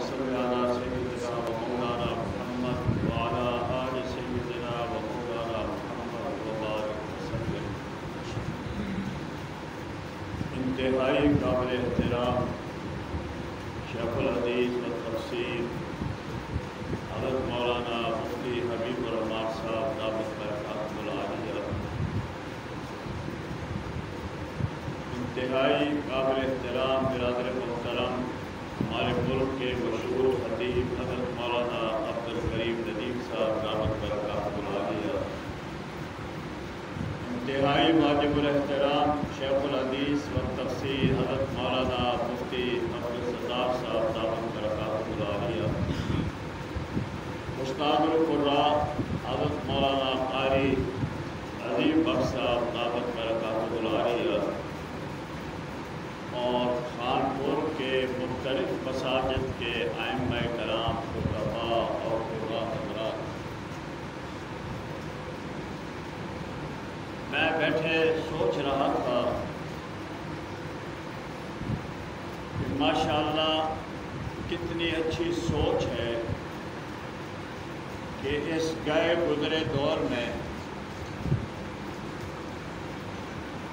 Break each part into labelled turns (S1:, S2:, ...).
S1: صل علی سیدنا و مولانا محمد وعلی آل سیدنا و مولانا محمد وبارک وسلم۔ انتہائی قابل احترام شیخ الحدیث و تفسیر حضرت مولانا مفتی حبیب الرحمان صاحب دامت برکاتہ العالیہ، انتہائی قابل احترام برادر محترم ہمارے ملک کے مشہور خطیب حضرت مولانا عبدالکریم ندیم صاحب دامت برکاتہ العالیہ، انتہائی واجب الاحترام شیخ الحدیث و تفسیر حضرت مولانا مفتی عبدالستار صاحب دامت برکاتہ العالیہ، استاد القراء حضرت مولانا قاری عظیم بخش صاحب دامت برکاتہ العالیہ، اور خانپور کے مختلف مساجد کے ائمہ کرام، خطباء اور قراء حضرات، میں بیٹھے سوچ رہا تھا کہ ماشاءاللہ کتنی اچھی سوچ ہے کہ اس گئے گزرے دور میں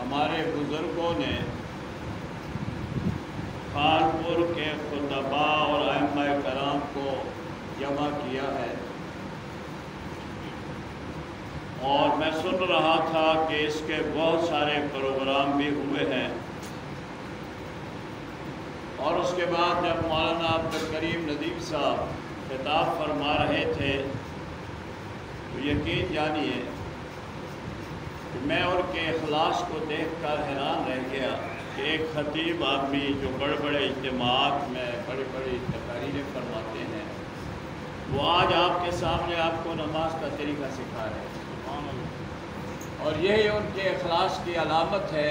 S1: ہمارے بزرگوں نے خانپور کے خطباء اور ائمہ کرام کو جمع کیا ہے، اور میں سن رہا تھا کہ اس کے بہت سارے پروگرام بھی ہوئے ہیں، اور اس کے بعد جب مولانا عبدالکریم ندیم صاحب خطاب فرما رہے تھے تو یقین جانیے کہ میں ان کے اخلاص کو دیکھ کر حیران رہ گیا کہ ایک خطیب آدمی جو بڑے بڑے اجتماعات میں بڑی بڑی تقریریں فرماتے ہیں، وہ آج آپ کے سامنے آپ کو نماز کا طریقہ سکھا رہے ہیں، اور یہی ان کے اخلاص کی علامت ہے،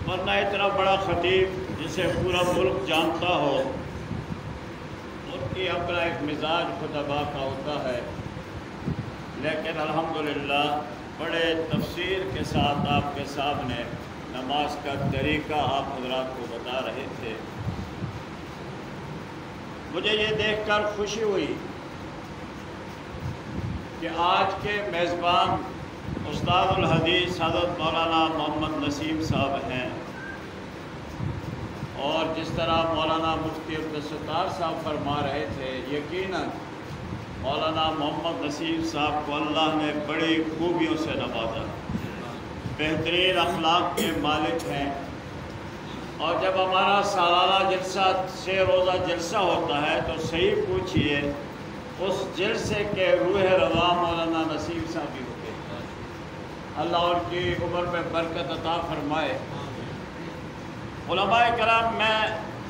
S1: ورنہ اتنا بڑا خطیب جسے پورا ملک جانتا ہو، ان کی اپنا ایک مزاج خطباء کا ہوتا ہے، لیکن الحمدللہ بڑے تفسیر کے ساتھ آپ کے سامنے نماز کا طریقہ آپ حضرات کو بتا رہے تھے۔ مجھے یہ دیکھ کر خوشی ہوئی کہ آج کے میزبان استاد الحدیث حضرت مولانا محمد نسیم صاحب ہیں، اور جس طرح مولانا مفتی عبدالستار صاحب فرما رہے تھے، یقیناً مولانا محمد نسیم صاحب کو اللہ نے بڑی خوبیوں سے نوازا، بہترین اخلاق کے مالک ہیں، اور جب ہمارا سالانہ جلسہ 6 روزہ جلسہ ہوتا ہے تو صحیح پوچھئے اس جلسے کے روح رواں مولانا نسیم صاحب بھی ہوتے ہیں، اللہ ان کی عمر میں برکت عطا فرمائے۔ علماء کرام، میں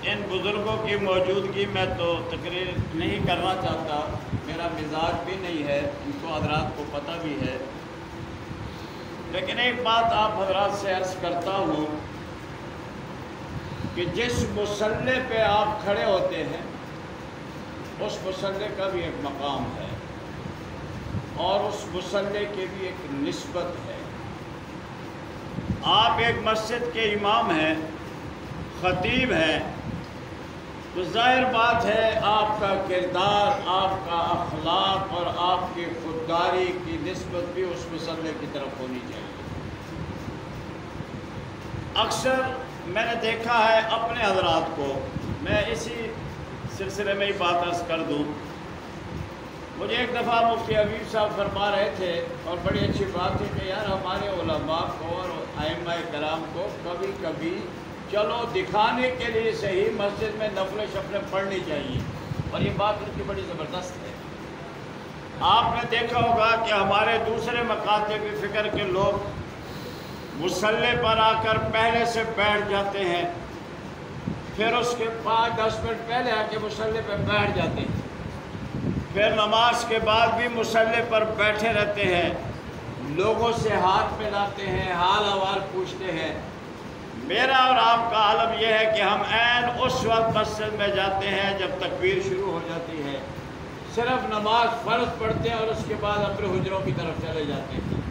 S1: ان بزرگوں کی موجودگی میں تو تقریر نہیں کرنا چاہتا، میرا مزاج بھی نہیں ہے، ان کو حضرات کو پتہ بھی ہے، لیکن ایک بات آپ حضرات سے عرض کرتا ہوں کہ جس مصلی پہ آپ کھڑے ہوتے ہیں اس مصلی کا بھی ایک مقام ہے، اور اس مصلی کی بھی ایک نسبت ہے۔ آپ ایک مسجد کے امام ہیں، خطیب ہیں، تو ظاہر بات ہے آپ کا کردار، آپ کا اخلاق اور آپ کی خودداری کی نسبت بھی اس مصلی کی طرف ہونی چاہیے۔ اکثر میں نے دیکھا ہے اپنے حضرات کو، میں اسی سلسلے میں ہی بات عرض کر دوں، مجھے ایک دفعہ مفتی حبیب صاحب فرما رہے تھے، اور بڑی اچھی بات ہے کہ یار ہمارے علماء کو اور ائمہ کرام کو کبھی کبھی چلو دکھانے کے لیے صحیح مسجد میں نفل شفلیں پڑھنی چاہیے، اور یہ بات ان کی بڑی زبردست ہے۔ آپ نے دیکھا ہوگا کہ ہمارے دوسرے مکاتب فکر کے لوگ مصلی پر آ کر پہلے سے بیٹھ جاتے ہیں، پھر اس کے 5-10 منٹ پہلے آ کے مصلی پہ بیٹھ جاتے ہیں، پھر نماز کے بعد بھی مصلی پر بیٹھے رہتے ہیں، لوگوں سے ہاتھ ملاتے ہیں، حال احوال پوچھتے ہیں۔ میرا اور آپ کا عالم یہ ہے کہ ہم عین اس وقت مسجد میں جاتے ہیں جب تکبیر شروع ہو جاتی ہے، صرف نماز فرض پڑھتے ہیں اور اس کے بعد اپنے حجروں کی طرف چلے جاتے ہیں۔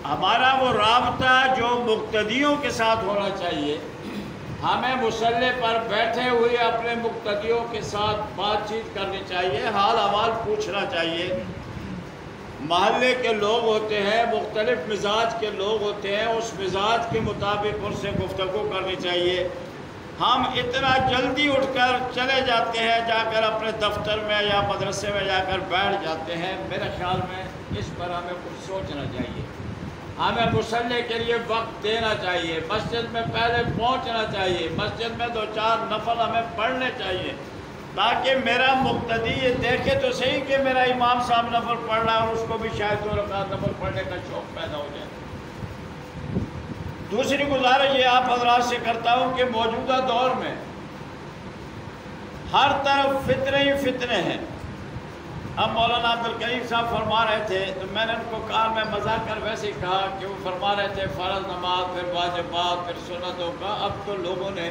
S1: ہمارا وہ رابطہ جو مقتدیوں کے ساتھ ہونا چاہیے ہمیں مصلی پر بیٹھے ہوئے اپنے مقتدیوں کے ساتھ بات چیت کرنی چاہیے، حال احوال پوچھنا چاہیے۔ محلے کے لوگ ہوتے ہیں، مختلف مزاج کے لوگ ہوتے ہیں، اس مزاج کے مطابق ان سے گفتگو کرنی چاہیے۔ ہم اتنا جلدی اٹھ کر چلے جاتے ہیں، جا کر اپنے دفتر میں یا مدرسے میں جا کر بیٹھ جاتے ہیں۔ میرے خیال میں اس پر ہمیں کچھ سوچنا چاہیے۔ ہمیں مصلی کے لیے وقت دینا چاہیے، مسجد میں پہلے پہنچنا چاہیے، مسجد میں 2-4 نفل ہمیں پڑھنے چاہیے، تاکہ میرا مقتدی یہ دیکھے تو صحیح کہ میرا امام صاحب نفل پڑھ رہا ہے اور اس کو بھی شاید 2 رکعت نفل پڑھنے کا شوق پیدا ہو جائے۔ دوسری گزارش یہ آپ حضرات سے کرتا ہوں کہ موجودہ دور میں ہر طرف فتنے ہی فتنے ہیں۔ اب مولانا عبدالکریم صاحب فرما رہے تھے تو میں نے ان کو کہا، میں مذاق کر ویسے ہی کہا کہ وہ فرما رہے تھے فرض نماز، پھر واجبات، پھر سنتوں کا۔ اب تو لوگوں نے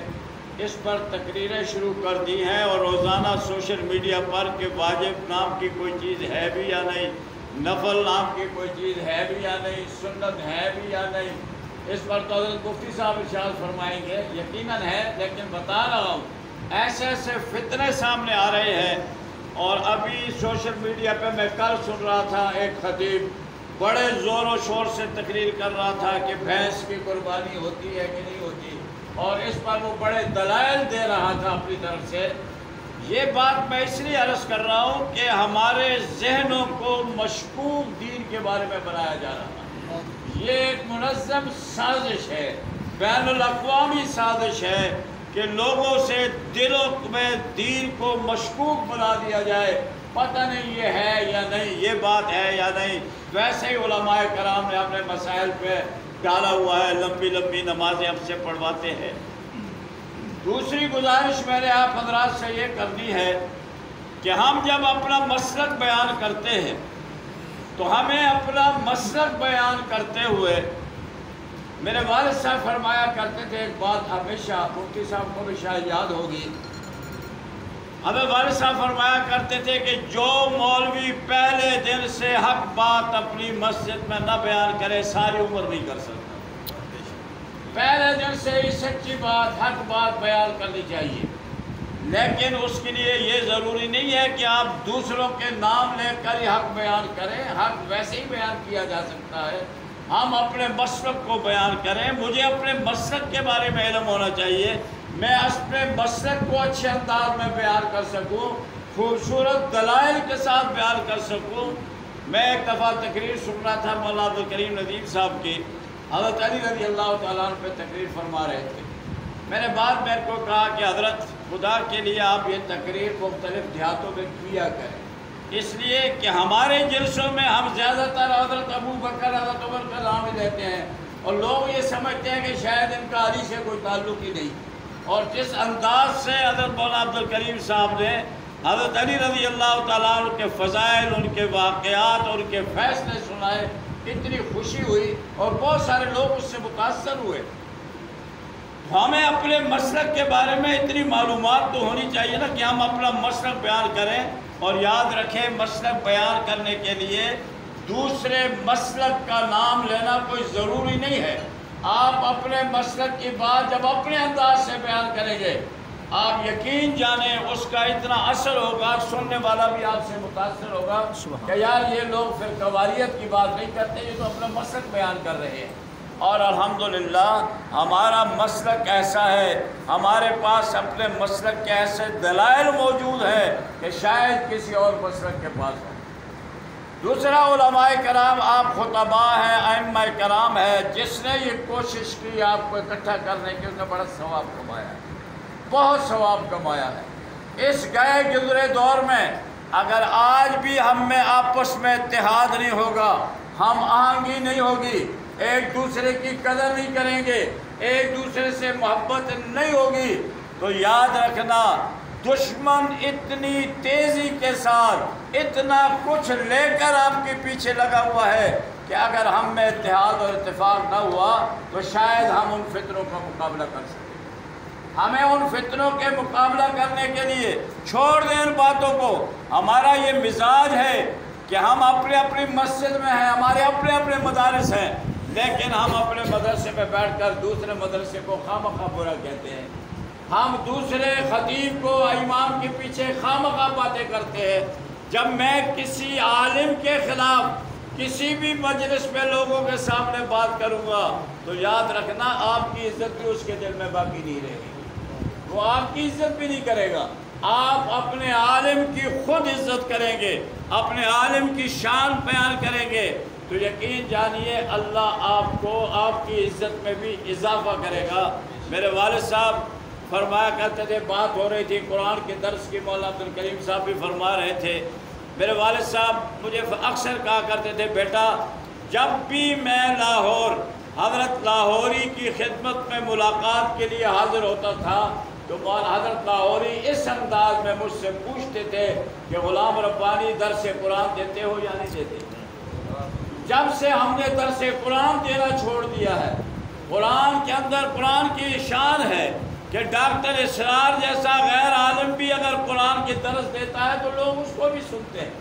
S1: اس پر تقریریں شروع کر دی ہیں اور روزانہ سوشل میڈیا پر کہ واجب نام کی کوئی چیز ہے بھی یا نہیں، نفل نام کی کوئی چیز ہے بھی یا نہیں، سنت ہے بھی یا نہیں۔ اس پر تو حضرت مفتی صاحب ارشاد فرمائیں گے، یقیناً ہے، لیکن بتا رہا ہوں ایسے ایسے فتنے سامنے آ رہے ہیں۔ اور ابھی سوشل میڈیا پہ میں کل سن رہا تھا، ایک خطیب بڑے زور و شور سے تقریر کر رہا تھا کہ بھینس کی قربانی ہوتی ہے کہ نہیں ہوتی، اور اس پر وہ بڑے دلائل دے رہا تھا اپنی طرف سے۔ یہ بات میں اس لیے عرض کر رہا ہوں کہ ہمارے ذہنوں کو مشکوک دین کے بارے میں بنایا جا رہا ہے۔ یہ ایک منظم سازش ہے، بین الاقوامی سازش ہے کہ لوگوں سے دلوں میں دین کو مشکوک بنا دیا جائے، پتہ نہیں یہ ہے یا نہیں، یہ بات ہے یا نہیں۔ ویسے ہی علماء کرام نے اپنے مسائل پہ ڈالا ہوا ہے، لمبی لمبی نمازیں ہم سے پڑھواتے ہیں۔ دوسری گزارش میں نے آپ حضرات سے یہ کرنی ہے کہ ہم جب اپنا مسلک بیان کرتے ہیں تو ہمیں اپنا مسلک بیان کرتے ہوئے، میرے والد صاحب فرمایا کرتے تھے ایک بات، ہمیشہ مفتی صاحب کو بھی شاید یاد ہوگی، ہمیں والد صاحب فرمایا کرتے تھے کہ جو مولوی پہلے دن سے حق بات اپنی مسجد میں نہ بیان کرے ساری عمر نہیں کر سکتا۔ پہلے دن سے ہی سچی بات، حق بات بیان کرنی چاہیے، لیکن اس کے لیے یہ ضروری نہیں ہے کہ آپ دوسروں کے نام لے کر ہی حق بیان کریں۔ حق ویسے ہی بیان کیا جا سکتا ہے، ہم اپنے مسلک کو بیان کریں۔ مجھے اپنے مسلک کے بارے میں علم ہونا چاہیے، میں اپنے مسلک کو اچھے انداز میں بیان کر سکوں، خوبصورت دلائل کے ساتھ بیان کر سکوں۔ میں ایک دفعہ تقریر سن رہا تھا مولانا عبدالکریم ندیم صاحب کی، حضرت علی رضی اللہ تعالیٰ عنہ پہ تقریر فرما رہے تھے۔ میں نے بعد میں کو کہا کہ حضرت خدا کے لیے آپ یہ تقریر مختلف دیہاتوں میں کیا کریں، اس لیے کہ ہمارے جلسوں میں ہم زیادہ تر حضرت ابو بکر، حضرت عمر کا نام ہی لیتے ہیں، اور لوگ یہ سمجھتے ہیں کہ شاید ان کا علی سے کوئی تعلق ہی نہیں۔ اور جس انداز سے حضرت مولانا عبدالکریم صاحب نے حضرت علی رضی اللہ تعالیٰ عنہ کے فضائل، ان کے واقعات اور ان کے فیصلے سنائے، اتنی خوشی ہوئی اور بہت سارے لوگ اس سے متاثر ہوئے۔ ہمیں اپنے مسلک کے بارے میں اتنی معلومات تو ہونی چاہیے نا کہ ہم اپنا مسلک بیان کریں۔ اور یاد رکھیں، مسلک بیان کرنے کے لیے دوسرے مسلک کا نام لینا کوئی ضروری نہیں ہے۔ آپ اپنے مسلک کی بات جب اپنے انداز سے بیان کریں گے، آپ یقین جانیں اس کا اتنا اثر ہوگا، سننے والا بھی آپ سے متاثر ہوگا کہ یار یہ لوگ پھر قواریت کی بات نہیں کرتے، یہ تو اپنا مسلک بیان کر رہے ہیں۔ اور الحمدللہ ہمارا مسلک ایسا ہے، ہمارے پاس اپنے مسلک کے ایسے دلائل موجود ہیں کہ شاید کسی اور مسلک کے پاس ہو۔ دوسرا، علماء کرام، آپ خطباء ہیں، ائمہ کرام ہے، جس نے یہ کوشش کی آپ کو اکٹھا کرنے کی، اس نے بڑا ثواب کمایا ہے، بہت ثواب کمایا ہے۔ اس گئے گزرے دور میں اگر آج بھی ہم میں آپس میں اتحاد نہیں ہوگا، ہم آہنگی نہیں ہوگی، ایک دوسرے کی قدر نہیں کریں گے، ایک دوسرے سے محبت نہیں ہوگی، تو یاد رکھنا دشمن اتنی تیزی کے ساتھ اتنا کچھ لے کر آپ کے پیچھے لگا ہوا ہے کہ اگر ہم میں اتحاد اور اتفاق نہ ہوا تو شاید ہم ان فتنوں کا مقابلہ کر سکیں۔ ہمیں ان فتنوں کے مقابلہ کرنے کے لیے چھوڑ دیں ان باتوں کو۔ ہمارا یہ مزاج ہے کہ ہم اپنی مسجد میں ہیں، ہمارے اپنے مدارس ہیں، لیکن ہم اپنے مدرسے میں بیٹھ کر دوسرے مدرسے کو خواہ برا کہتے ہیں. ہم دوسرے خطیب کو امام کے پیچھے خواہ باتیں کرتے ہیں. جب میں کسی عالم کے خلاف کسی بھی مجلس میں لوگوں کے سامنے بات کروں گا تو یاد رکھنا آپ کی عزت بھی اس کے دل میں باقی نہیں رہے گی. وہ آپ کی عزت بھی نہیں کرے گا. آپ اپنے عالم کی خود عزت کریں گے, اپنے عالم کی شان بیان کریں گے تو یقین جانیے اللہ آپ کو آپ کی عزت میں بھی اضافہ کرے گا. میرے والد صاحب فرمایا کرتے تھے, بات ہو رہی تھی قرآن کے درس کی, مولانا عبد الکریم صاحب بھی فرما رہے تھے. میرے والد صاحب مجھے اکثر کہا کرتے تھے, بیٹا جب بھی میں لاہور حضرت لاہوری کی خدمت میں ملاقات کے لیے حاضر ہوتا تھا تو حضرت لاہوری اس انداز میں مجھ سے پوچھتے تھے کہ غلام ربانی درس قرآن دیتے ہو یا نہیں دیتے. جب سے ہم نے درس قرآن دینا چھوڑ دیا ہے, قرآن کے اندر قرآن کی شان ہے کہ ڈاکٹر اسرار جیسا غیر عالم بھی اگر قرآن کی درس دیتا ہے تو لوگ اس کو بھی سنتے ہیں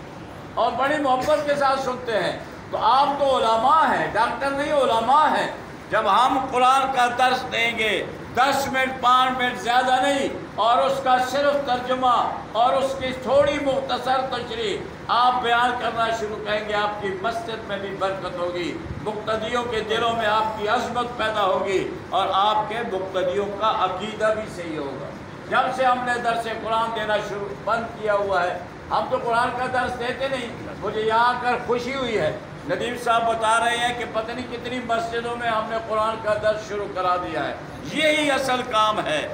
S1: اور بڑی محبت کے ساتھ سنتے ہیں. تو آپ تو علماء ہیں, ڈاکٹر نہیں علماء ہیں. جب ہم قرآن کا درس دیں گے 10 منٹ 5 منٹ زیادہ نہیں, اور اس کا صرف ترجمہ اور اس کی تھوڑی مختصر تشریح آپ بیان کرنا شروع کریں گے, آپ کی مسجد میں بھی برکت ہوگی, مقتدیوں کے دلوں میں آپ کی عظمت پیدا ہوگی اور آپ کے مقتدیوں کا عقیدہ بھی صحیح ہوگا. جب سے ہم نے درس قرآن دینا شروع بند کیا ہوا ہے, ہم تو قرآن کا درس دیتے نہیں. مجھے یہاں آ کر خوشی ہوئی ہے, ندیم صاحب بتا رہے ہیں کہ پتہ نہیں کتنی مسجدوں میں ہم نے قرآن کا درس شروع کرا دیا ہے. یہی اصل کام ہے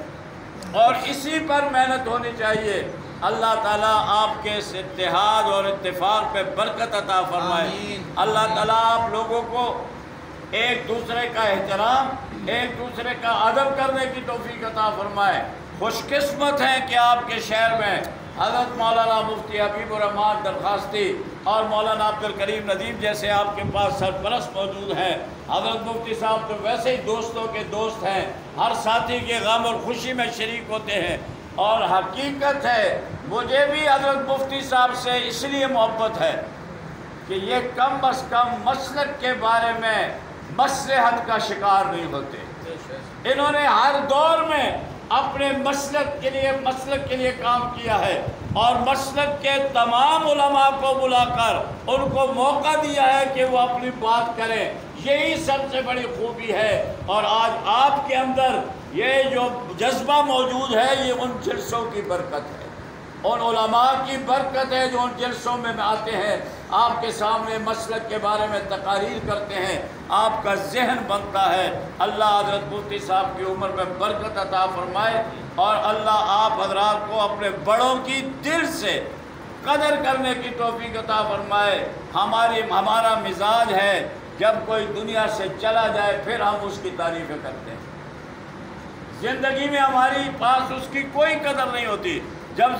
S1: اور اسی پر محنت ہونی چاہیے. اللہ تعالیٰ آپ کے اس اتحاد اور اتفاق پہ برکت عطا فرمائے. اللہ تعالیٰ آپ لوگوں کو ایک دوسرے کا احترام, ایک دوسرے کا ادب کرنے کی توفیق عطا فرمائے. خوش قسمت ہیں کہ آپ کے شہر میں حضرت مولانا مفتی حبیب الرحمان درخواستی اور مولانا عبد الکریم ندیم جیسے آپ کے پاس سرپرست موجود ہیں. حضرت مفتی صاحب تو ویسے ہی دوستوں کے دوست ہیں, ہر ساتھی کے غم اور خوشی میں شریک ہوتے ہیں. اور حقیقت ہے مجھے بھی حضرت مفتی صاحب سے اس لیے محبت ہے کہ یہ کم از کم مسلک کے بارے میں مصلحت کا شکار نہیں ہوتے. انہوں نے ہر دور میں اپنے مسلک کے لیے کام کیا ہے اور مسلک کے تمام علماء کو بلا کر ان کو موقع دیا ہے کہ وہ اپنی بات کریں. یہی سب سے بڑی خوبی ہے. اور آج آپ کے اندر یہ جو جذبہ موجود ہے یہ ان جلسوں کی برکت ہے, ان علماء کی برکت ہے جو ان جلسوں میں آتے ہیں, آپ کے سامنے مسلک کے بارے میں تقاریر کرتے ہیں, آپ کا ذہن بنتا ہے. اللہ حضرت مفتی صاحب کی عمر میں برکت عطا فرمائے اور اللہ آپ حضرات کو اپنے بڑوں کی دل سے قدر کرنے کی توفیق عطا فرمائے. ہمارا مزاج ہے جب کوئی دنیا سے چلا جائے پھر ہم اس کی تعریفیں کرتے ہیں. زندگی میں ہماری پاس اس کی کوئی قدر نہیں ہوتی. جب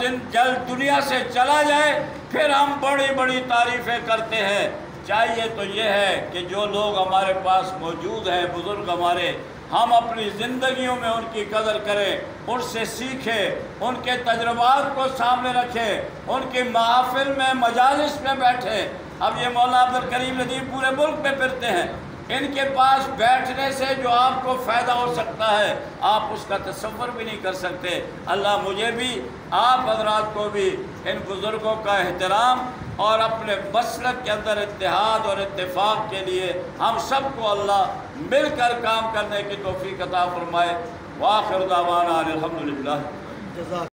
S1: دنیا سے چلا جائے پھر ہم بڑی بڑی تعریفیں کرتے ہیں. چاہیے تو یہ ہے کہ جو لوگ ہمارے پاس موجود ہیں, بزرگ ہمارے, ہم اپنی زندگیوں میں ان کی قدر کریں, ان سے سیکھیں, ان کے تجربات کو سامنے رکھیں, ان کی محافل میں مجالس میں بیٹھیں. اب یہ مولانا عبد الکریم ندیم پورے ملک میں پھرتے ہیں, ان کے پاس بیٹھنے سے جو آپ کو فائدہ ہو سکتا ہے آپ اس کا تصور بھی نہیں کر سکتے. اللہ مجھے بھی آپ حضرات کو بھی ان بزرگوں کا احترام اور اپنے مسلک کے اندر اتحاد اور اتفاق کے لیے ہم سب کو اللہ مل کر کام کرنے کی توفیق عطا فرمائے. وآخر دعوانا الحمدللہ.